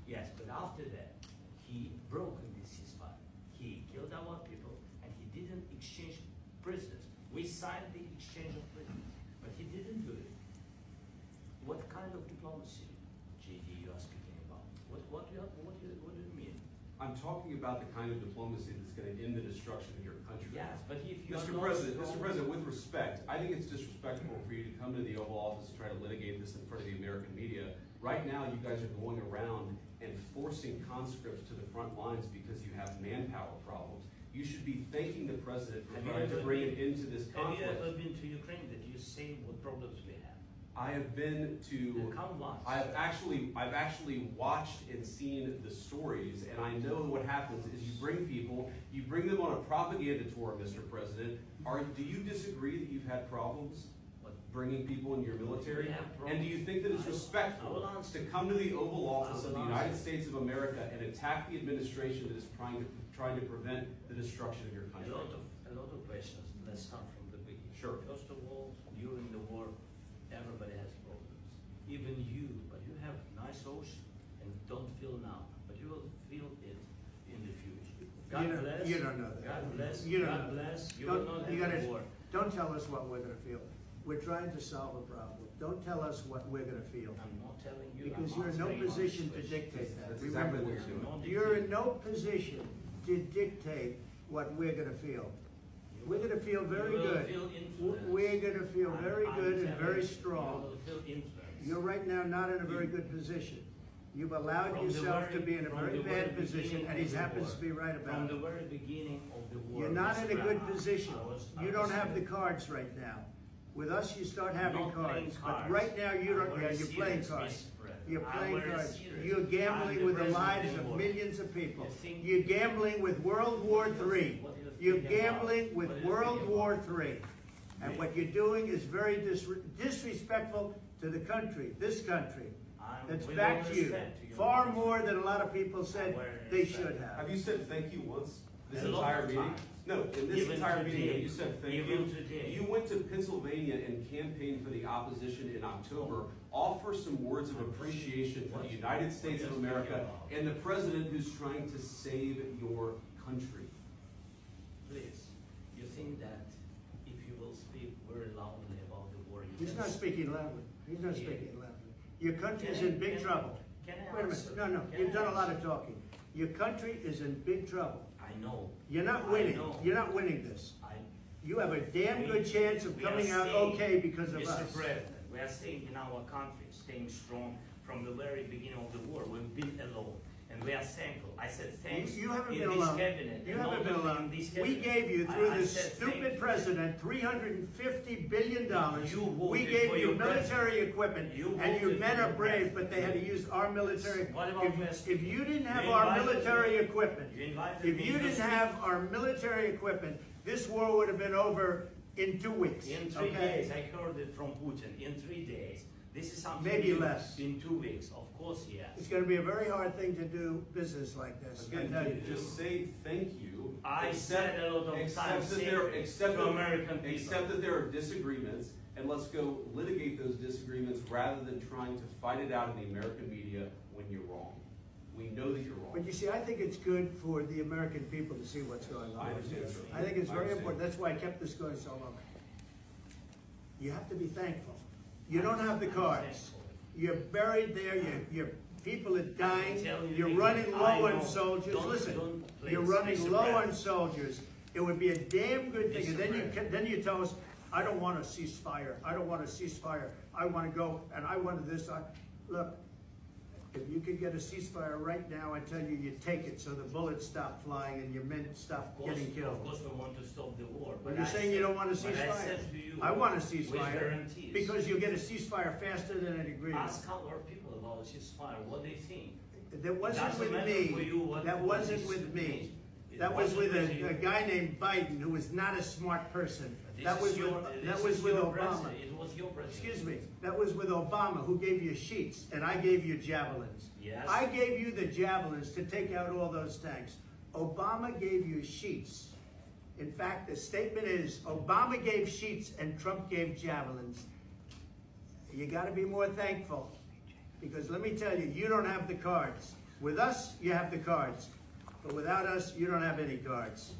Yes, but after that, he broke this ceasefire. He killed our people, and he didn't exchange prisoners. We signed the exchange of prisoners, but he didn't do it. What kind of diplomacy, JD, you are speaking about? What do you mean? I'm talking about the kind of diplomacy that's going to end the destruction of your country. Yes, but if you Mr. President, with respect, I think it's disrespectful for you to come to the Oval Office and try to litigate this in front of the American media. Right now, you guys are going around and forcing conscripts to the front lines because you have manpower problems. You should be thanking the President for trying to bring it into this conflict. Have you ever been to Ukraine? Did you see what problems we have? I have been to. I've actually watched and seen the stories, and I know what happens is you bring them on a propaganda tour, Mr. President. Do you disagree that you've had problems bringing people in your military? And do you think that it's respectful to come to the Oval Office of the United States of America and attack the administration that is trying to prevent the destruction of your country? A lot of questions. Let's start from the beginning. Sure. First of all, during the war, everybody has problems. Even you, but you have nice ocean and don't feel now, but you will feel it in the future. God bless. You don't know that. God bless. You don't God know. bless. You will not have a war. Don't tell us what we're going to feel. We're trying to solve a problem. Don't tell us what we're going to feel. I'm not telling you. Because you're in no position to dictate that. That's exactly what you're doing. You're in no position to dictate what we're going to feel. We're going to feel very good. We're going to feel very good and very strong. You're right now not in a very good position. You've allowed yourself to be in a very bad position, and he happens to be right about it. From the very beginning of the war. You're not in a good position. You don't have the cards right now. With us, you start having cards. But right now, you don't. Yeah, you're playing cards. You're playing cards. You're gambling with the lives of millions of people. You're gambling with World War III. You're gambling with World War III. And what you're doing is very disrespectful to the country, this country. That's back to you. Far more than a lot of people said they should have. Have you said thank you once this entire meeting? No, in this entire meeting, you said thank you. You went to Pennsylvania and campaigned for the opposition in October. Offer some words of appreciation for the United States of America and the president who's trying to save your country. Please, you think that if you will speak very loudly about the war, He's not speaking loudly. He's not speaking loudly. Your country is in big trouble. Wait a minute. No, you've done a lot of talking. Your country is in big trouble. I know. You're not winning. You're not winning this. You have a damn good chance of coming out okay because of us. Mr. President, we are staying in our country, staying strong from the very beginning of the war. We've been alone. And we are thankful. I said thanks. You haven't been alone. You haven't been alone. We gave you, through this stupid president, $350 billion. We gave you military equipment, and your men are brave, but they had to use our military. If you didn't have our military equipment, this war would have been over in 2 weeks. In 3 days. I heard it from Putin. In 3 days. This is something maybe less. In 2 weeks, of course, yes. It's going to be a very hard thing to do business like this. Again, just say thank you. I said a lot of times except that there are disagreements, and let's go litigate those disagreements rather than trying to fight it out in the American media when you're wrong. We know that you're wrong. But you see, I think it's good for the American people to see what's going on. I think it's very important. That's why I kept this going so long. You have to be thankful. You don't have the cards. You're buried there. Your people are dying. You're running low on soldiers. Listen, you're running low on soldiers. It would be a damn good thing. And then you tell us, I don't want a ceasefire. I don't want a ceasefire. I want to go and I want this. Look, if you could get a ceasefire right now, I tell you, you take it so the bullets stop flying and your men stop getting killed. Of course, we want to stop the war. But you're saying you don't want a ceasefire. I want a ceasefire because you'll get a ceasefire faster than an agreement. Ask our people about a ceasefire, what they think. That wasn't with me. That wasn't with me. That was with a guy named Biden, who was not a smart person. That was with Obama. It was your president. Excuse me. That was with Obama, who gave you sheets, and I gave you javelins. Yes. I gave you the javelins to take out all those tanks. Obama gave you sheets. In fact, the statement is, Obama gave sheets and Trump gave javelins. You got to be more thankful. Because let me tell you, you don't have the cards. With us, you have the cards. But without us, you don't have any cards.